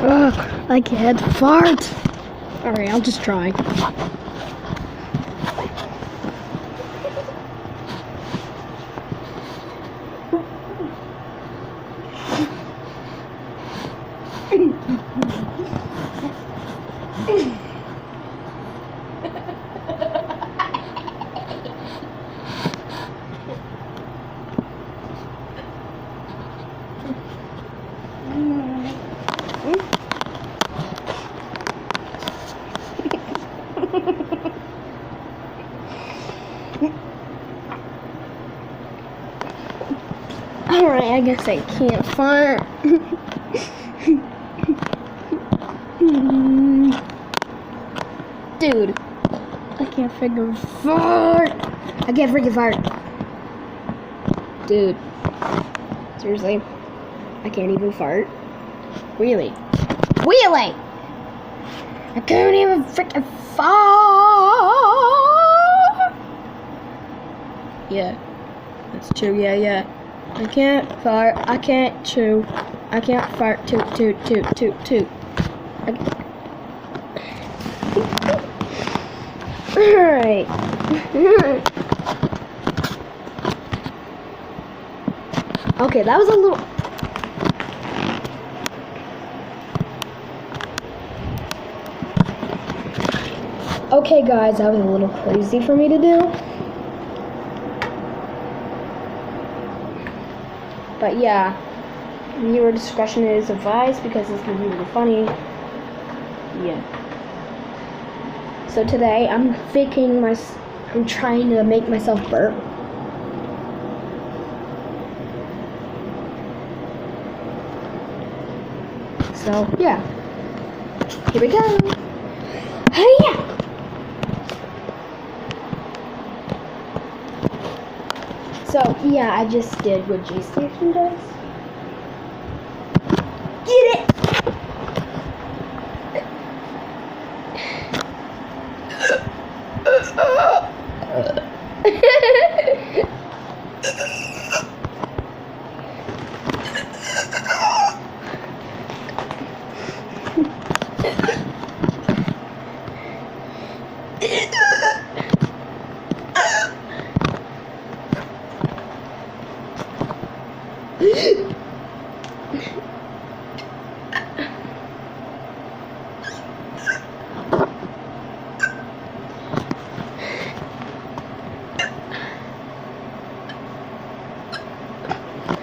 Ugh, I can't fart. Alright, I'll just try. Alright, I guess I can't fart. Dude, I can't freaking fart. I can't freaking fart. Dude, seriously, I can't even fart. Really? Really? I can't even freaking fart. Yeah, that's true. Yeah. I can't fart. I can't chew. I can't fart. Toot. Alright. Okay, that was a little... Okay, guys, that was a little crazy for me to do. But yeah, viewer discretion is advised because it's gonna be really funny. Yeah. So today I'm trying to make myself burp. So yeah, here we go. Hey-ya! So yeah, I just did what G Station does. Get it!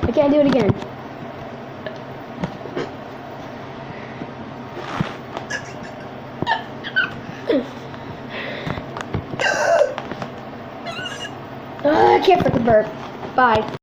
I can't do it again. I can't freaking burp. Bye.